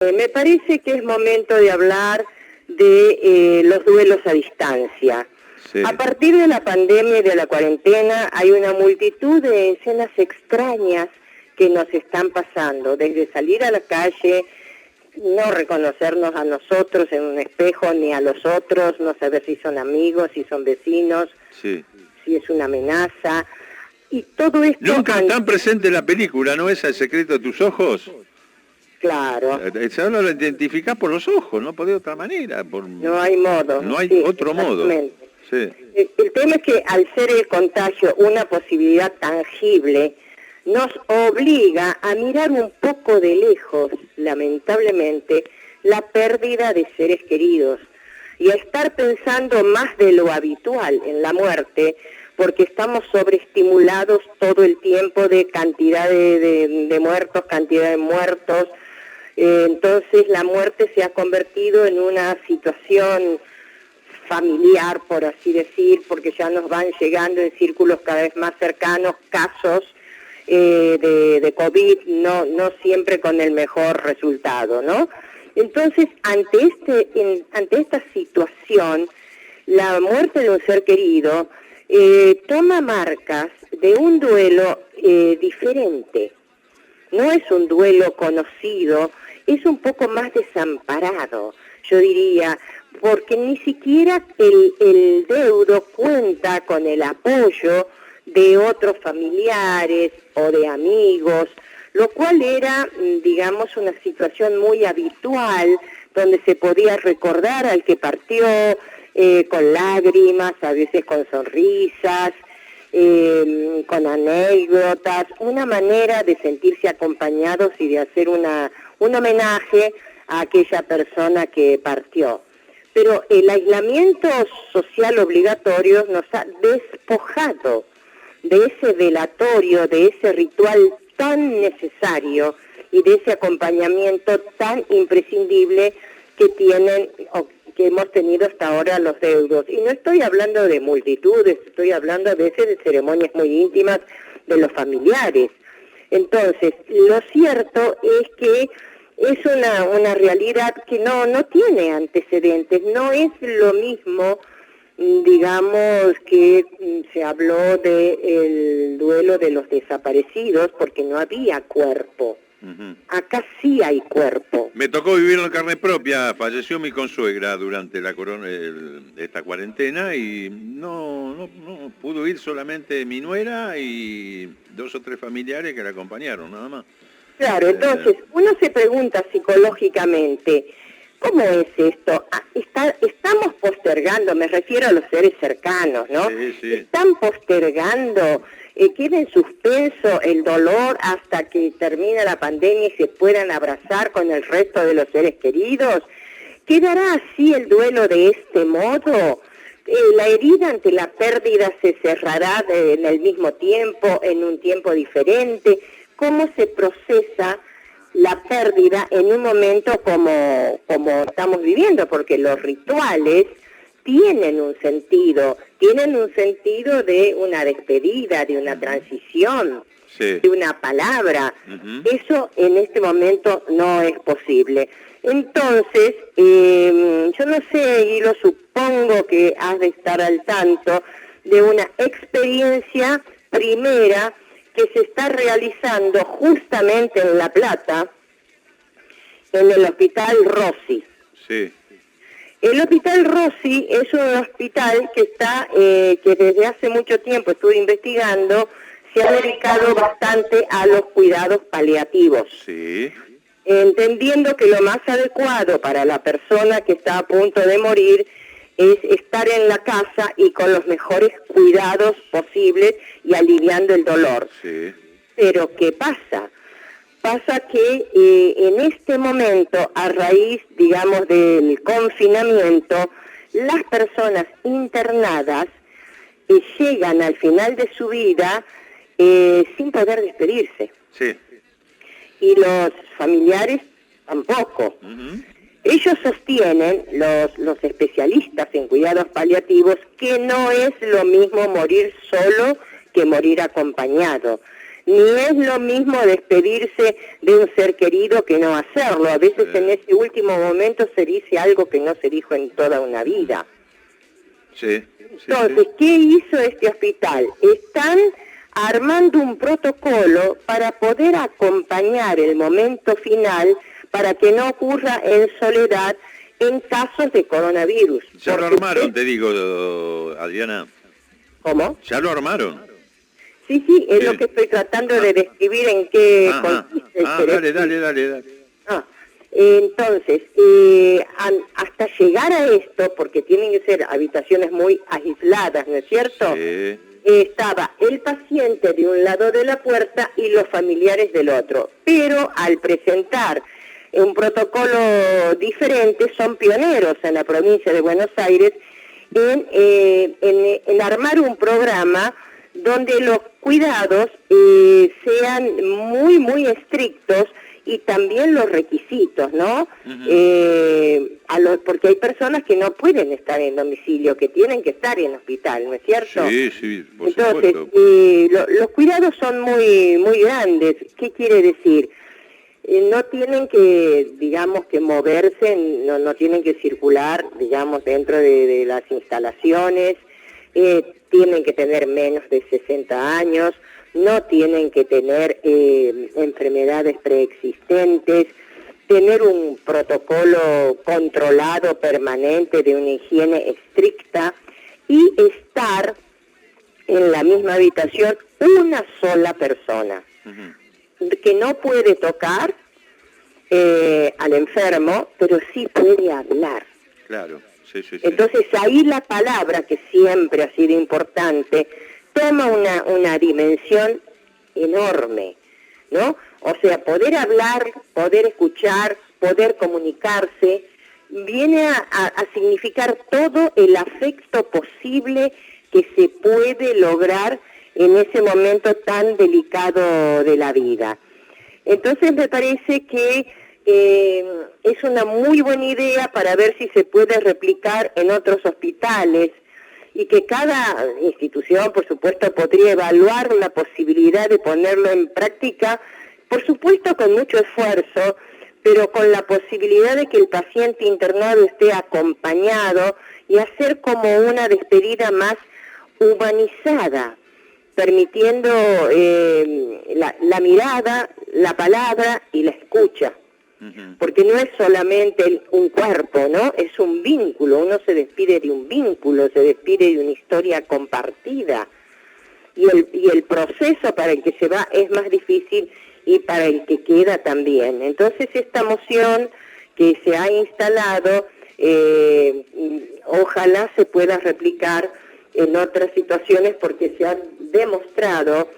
Me parece que es momento de hablar de los duelos a distancia. Sí. A partir de la pandemia y de la cuarentena hay una multitud de escenas extrañas que nos están pasando, desde salir a la calle, no reconocernos a nosotros en un espejo ni a los otros, no saber si son amigos, si son vecinos, sí, si es una amenaza, y todo esto... Nunca tan presente en la película, ¿no es El secreto de tus ojos? Claro. Solo lo identificás por los ojos, no de otra manera. No hay modo. No hay otro modo. Sí. El tema es que al ser el contagio una posibilidad tangible, nos obliga a mirar un poco de lejos, lamentablemente, la pérdida de seres queridos y a estar pensando más de lo habitual en la muerte, porque estamos sobreestimulados todo el tiempo de cantidad de muertos, cantidad de muertos. Entonces la muerte se ha convertido en una situación familiar, por así decir, porque ya nos van llegando en círculos cada vez más cercanos casos de COVID, no siempre con el mejor resultado, ¿no? Entonces, ante esta situación, la muerte de un ser querido toma marcas de un duelo diferente. No es un duelo conocido, es un poco más desamparado, yo diría, porque ni siquiera el deudo cuenta con el apoyo de otros familiares o de amigos, lo cual era, digamos, una situación muy habitual, donde se podía recordar al que partió con lágrimas, a veces con sonrisas, con anécdotas, una manera de sentirse acompañados y de hacer un homenaje a aquella persona que partió. Pero el aislamiento social obligatorio nos ha despojado de ese velatorio, de ese ritual tan necesario y de ese acompañamiento tan imprescindible que hemos tenido hasta ahora los deudos. Y no estoy hablando de multitudes, estoy hablando a veces de ceremonias muy íntimas de los familiares. Entonces, lo cierto es que es una realidad que no tiene antecedentes, no es lo mismo, digamos, que se habló del duelo de los desaparecidos, porque no había cuerpo. Uh-huh. Acá sí hay cuerpo. Me tocó vivirlo en carne propia. Falleció mi consuegra durante esta cuarentena y no pudo ir solamente mi nuera y 2 o 3 familiares que la acompañaron, nada más. Claro, entonces uno se pregunta psicológicamente, ¿cómo es esto? Estamos postergando, me refiero a los seres cercanos, ¿no? Sí, sí. Están postergando, queda en suspenso el dolor hasta que termine la pandemia y se puedan abrazar con el resto de los seres queridos. ¿Quedará así el duelo de este modo? La herida ante la pérdida se cerrará en el mismo tiempo, en un tiempo diferente. ¿Cómo se procesa la pérdida en un momento como estamos viviendo? Porque los rituales tienen un sentido de una despedida, de una transición, sí, de una palabra. Uh-huh. Eso en este momento no es posible. Entonces, yo no sé, y lo supongo que has de estar al tanto de una experiencia primera que se está realizando justamente en La Plata, en el Hospital Rossi. Sí. El Hospital Rossi es un hospital que que desde hace mucho tiempo estuve investigando, se ha dedicado bastante a los cuidados paliativos. Sí. Entendiendo que lo más adecuado para la persona que está a punto de morir es estar en la casa y con los mejores cuidados posibles y aliviando el dolor. Sí. Pero ¿qué pasa? Pasa que en este momento, a raíz, digamos, del confinamiento, las personas internadas llegan al final de su vida sin poder despedirse. Sí. Y los familiares tampoco. Uh-huh. Ellos sostienen, los especialistas en cuidados paliativos, que no es lo mismo morir solo que morir acompañado. Ni es lo mismo despedirse de un ser querido que no hacerlo. A veces en ese último momento se dice algo que no se dijo en toda una vida. Sí. Entonces, ¿qué hizo este hospital? Están armando un protocolo para poder acompañar el momento final para que no ocurra en soledad en casos de coronavirus. Ya lo armaron, te digo, Adriana. ¿Cómo? Ya lo armaron. Sí, es lo que estoy tratando de describir en qué consiste. Dale. Entonces, hasta llegar a esto, porque tienen que ser habitaciones muy aisladas, ¿no es cierto? Sí. Estaba el paciente de un lado de la puerta y los familiares del otro. Pero al presentar un protocolo diferente, son pioneros en la provincia de Buenos Aires en armar un programa donde los cuidados sean muy, muy estrictos y también los requisitos, ¿no? Porque hay personas que no pueden estar en domicilio, que tienen que estar en hospital, ¿no es cierto? Sí, por Entonces, supuesto. Los cuidados son muy, muy grandes. ¿Qué quiere decir? No tienen que, digamos, que moverse, no tienen que circular, digamos, dentro de las instalaciones, tienen que tener menos de 60 años, no tienen que tener enfermedades preexistentes, tener un protocolo controlado permanente de una higiene estricta y estar en la misma habitación una sola persona, que no puede tocar al enfermo, pero sí puede hablar. Claro, sí. Entonces ahí la palabra, que siempre ha sido importante, toma una dimensión enorme, ¿no? O sea, poder hablar, poder escuchar, poder comunicarse, viene a significar todo el afecto posible que se puede lograr en ese momento tan delicado de la vida. Entonces me parece que es una muy buena idea para ver si se puede replicar en otros hospitales y que cada institución, por supuesto, podría evaluar la posibilidad de ponerlo en práctica, por supuesto con mucho esfuerzo, pero con la posibilidad de que el paciente internado esté acompañado y hacer como una despedida más humanizada, permitiendo la mirada, la palabra y la escucha. Porque no es solamente un cuerpo, ¿no? Es un vínculo, uno se despide de un vínculo, se despide de una historia compartida. Y el proceso para el que se va es más difícil y para el que queda también. Entonces esta moción que se ha instalado, ojalá se pueda replicar en otras situaciones porque se ha demostrado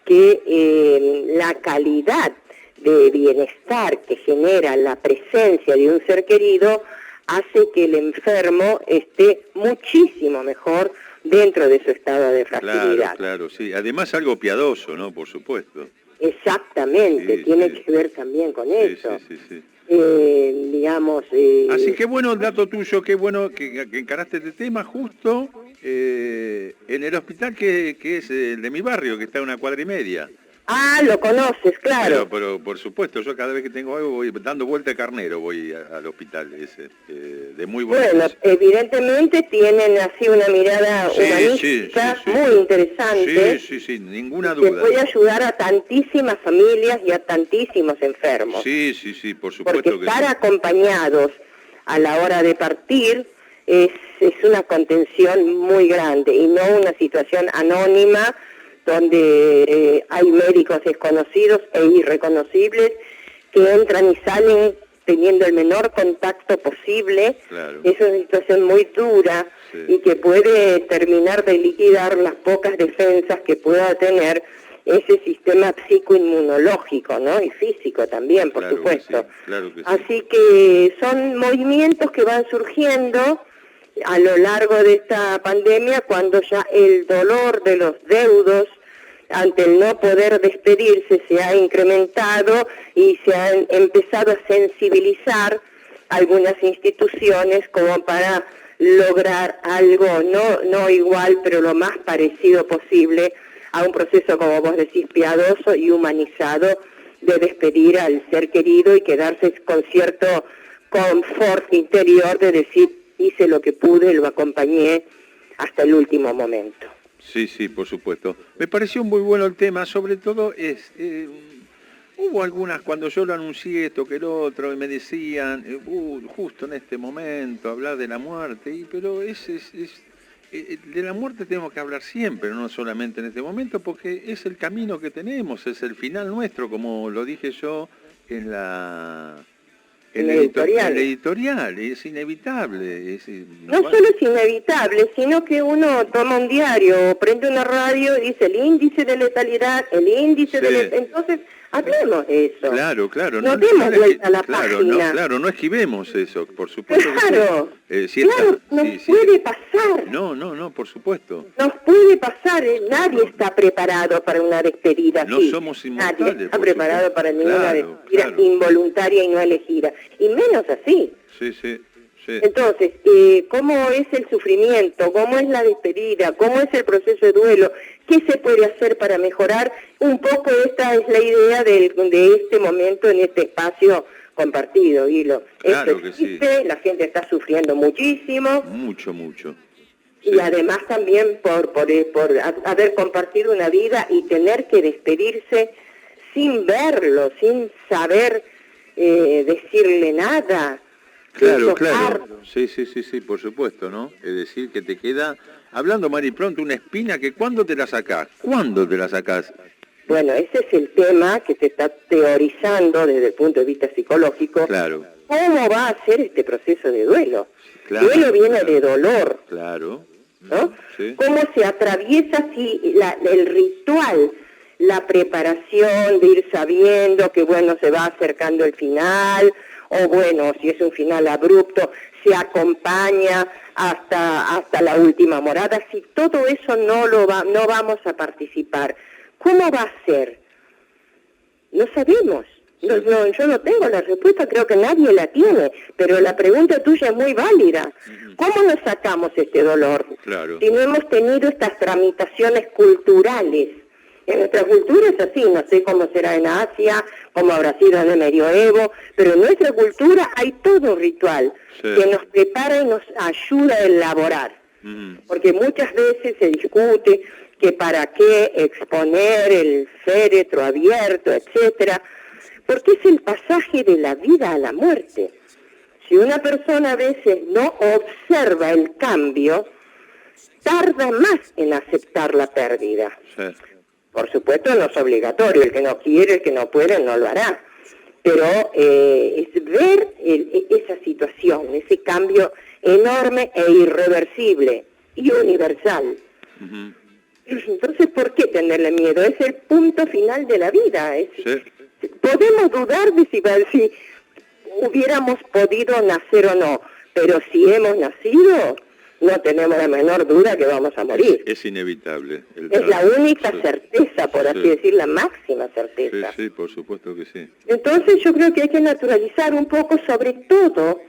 que la calidad de bienestar que genera la presencia de un ser querido hace que el enfermo esté muchísimo mejor dentro de su estado de fragilidad. Claro, sí. Además algo piadoso, ¿no? Por supuesto. Exactamente, tiene que ver también con eso. Sí. Digamos... Así que bueno el dato tuyo, qué bueno que encaraste este tema justo en el hospital que es el de mi barrio, que está a 1,5 cuadras. Ah, lo conoces, claro. Pero por supuesto, yo cada vez que tengo algo voy dando vuelta de carnero, voy al hospital ese, de muy buena. Bueno, evidentemente tienen así una mirada humanística muy interesante. Sí, ninguna duda. Que puede ayudar a tantísimas familias y a tantísimos enfermos. Sí, por supuesto. Porque estar acompañados a la hora de partir es una contención muy grande y no una situación anónima donde hay médicos desconocidos e irreconocibles que entran y salen teniendo el menor contacto posible. Claro. Es una situación muy dura y que puede terminar de liquidar las pocas defensas que pueda tener ese sistema psicoinmunológico, ¿no? Y físico también, por supuesto. Claro que sí. Así que son movimientos que van surgiendo a lo largo de esta pandemia, cuando ya el dolor de los deudos ante el no poder despedirse se ha incrementado y se han empezado a sensibilizar algunas instituciones como para lograr algo no igual, pero lo más parecido posible a un proceso, como vos decís, piadoso y humanizado de despedir al ser querido y quedarse con cierto confort interior de decir, hice lo que pude, lo acompañé hasta el último momento. Sí, sí, por supuesto. Me pareció muy bueno el tema, sobre todo hubo algunas, cuando yo lo anuncié esto que el otro, y me decían, justo en este momento, hablar de la muerte, pero de la muerte tenemos que hablar siempre, no solamente en este momento, porque es el camino que tenemos, es el final nuestro, como lo dije yo en el editorial, es inevitable. No solo es inevitable, sino que uno toma un diario o prende una radio y dice el índice de letalidad, el índice de entonces hablemos de eso. Claro, claro. No demos vuelta a la página. Claro, no esquivemos eso, por supuesto. Claro, que sí. Claro, nos puede pasar. No, por supuesto. Nos puede pasar, nadie está preparado para una despedida así. No somos inmortales. Nadie está preparado para ninguna despedida involuntaria y no elegida. Y menos así. Sí. Entonces, ¿cómo es el sufrimiento? ¿Cómo es la despedida? ¿Cómo es el proceso de duelo? ¿Qué se puede hacer para mejorar? Un poco esta es la idea de este momento en este espacio compartido, Hilo. Claro Esto existe, que sí. La gente está sufriendo muchísimo. Mucho. Sí. Y además también por haber compartido una vida y tener que despedirse sin verlo, sin saber decirle nada. Claro. Sí, por supuesto, ¿no? Es decir, que te queda, hablando mal y pronto, una espina que ¿cuándo te la sacás? ¿Cuándo te la sacás? Bueno, ese es el tema que se está teorizando desde el punto de vista psicológico. Claro. ¿Cómo va a ser este proceso de duelo? Claro, Duelo viene de dolor. Claro. ¿No? Sí. ¿Cómo se atraviesa el ritual, la preparación de ir sabiendo que, bueno, se va acercando el final, o bueno, si es un final abrupto, se acompaña hasta la última morada? Si todo eso no vamos a participar, ¿cómo va a ser? No sabemos. Yo no tengo la respuesta, creo que nadie la tiene, pero la pregunta tuya es muy válida. ¿Cómo nos sacamos este dolor? Claro. Si no hemos tenido estas tramitaciones culturales. En nuestra cultura es así, no sé cómo será en Asia, cómo habrá sido en el medioevo, pero en nuestra cultura hay todo un ritual que nos prepara y nos ayuda a elaborar. Porque muchas veces se discute que para qué exponer el féretro abierto, etcétera, porque es el pasaje de la vida a la muerte. Si una persona a veces no observa el cambio, tarda más en aceptar la pérdida. Sí. Por supuesto no es obligatorio, el que no quiere, el que no puede, no lo hará. Pero es ver esa situación, ese cambio enorme e irreversible y universal. Entonces, ¿por qué tenerle miedo? Es el punto final de la vida. Podemos dudar de si hubiéramos podido nacer o no, pero si hemos nacido, no tenemos la menor duda que vamos a morir. Es inevitable. Es la única certeza, por así decir, la máxima certeza. Sí, por supuesto que sí. Entonces yo creo que hay que naturalizar un poco, sobre todo,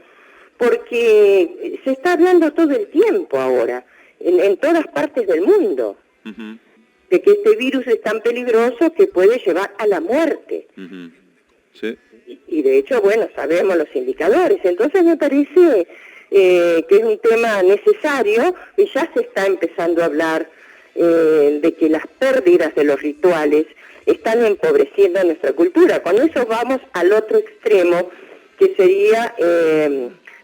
porque se está hablando todo el tiempo ahora, en todas partes del mundo, de que este virus es tan peligroso que puede llevar a la muerte. Sí. Y de hecho, bueno, sabemos los indicadores. Entonces me parece que es un tema necesario y ya se está empezando a hablar de que las pérdidas de los rituales están empobreciendo nuestra cultura. Con eso vamos al otro extremo, que sería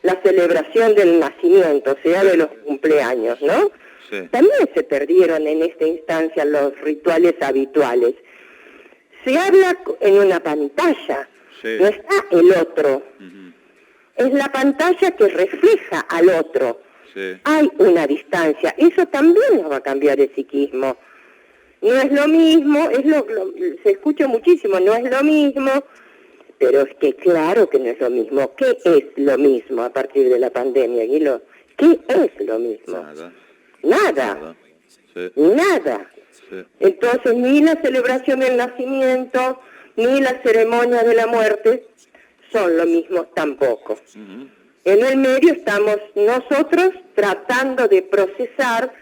la celebración del nacimiento, o sea, de los cumpleaños, ¿no? Sí. También se perdieron en esta instancia los rituales habituales. Se habla en una pantalla, no está el otro. Es la pantalla que refleja al otro. Hay una distancia. Eso también nos va a cambiar el psiquismo. No es lo mismo, se escucha muchísimo, no es lo mismo, pero es que claro que no es lo mismo. ¿Qué es lo mismo a partir de la pandemia, Guilo? ¿Qué es lo mismo? Nada. Nada. Entonces, ni la celebración del nacimiento, ni la ceremonia de la muerte son lo mismo tampoco. En el medio estamos nosotros tratando de procesar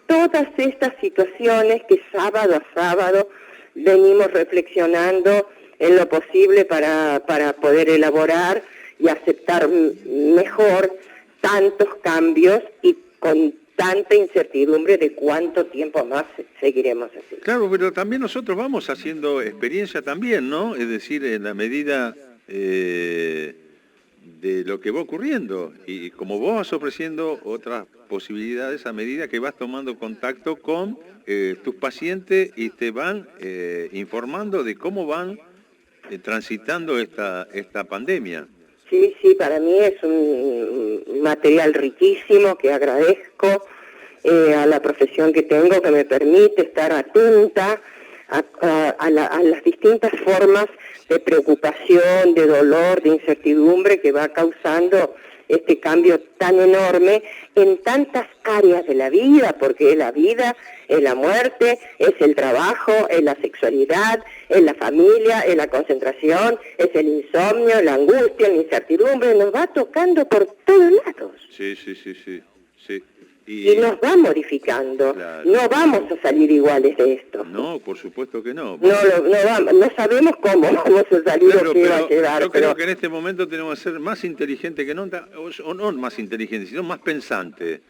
todas estas situaciones que sábado a sábado venimos reflexionando en lo posible para poder elaborar y aceptar mejor tantos cambios y con tanta incertidumbre de cuánto tiempo más seguiremos así. Claro, pero también nosotros vamos haciendo experiencia también, ¿no? Es decir, en la medida de lo que va ocurriendo. Y como vos vas ofreciendo otras posibilidades a medida que vas tomando contacto con tus pacientes y te van informando de cómo van transitando esta pandemia. Sí, para mí es un material riquísimo que agradezco a la profesión que tengo, que me permite estar atenta a las distintas formas de preocupación, de dolor, de incertidumbre que va causando este cambio tan enorme en tantas áreas de la vida, porque es la vida, es la muerte, es el trabajo, es la sexualidad, es la familia, es la concentración, es el insomnio, la angustia, la incertidumbre, nos va tocando por todos lados. Sí. Y nos va modificando, claro. No vamos a salir iguales de esto. No, por supuesto que no. No sabemos cómo vamos a salir, claro, o qué va a quedar. Yo creo que en este momento tenemos que ser más inteligentes que nunca, o no más inteligentes, sino más pensantes.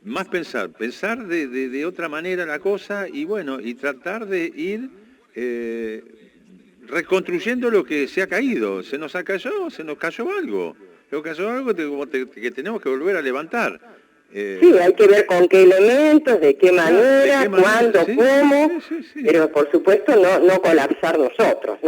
Más pensar de otra manera la cosa y bueno, y tratar de ir reconstruyendo lo que se ha caído. Se nos cayó algo. Que tenemos que volver a levantar. Sí, hay que ver con qué elementos, de qué manera, cuándo, cómo, pero por supuesto no colapsar nosotros, ¿no?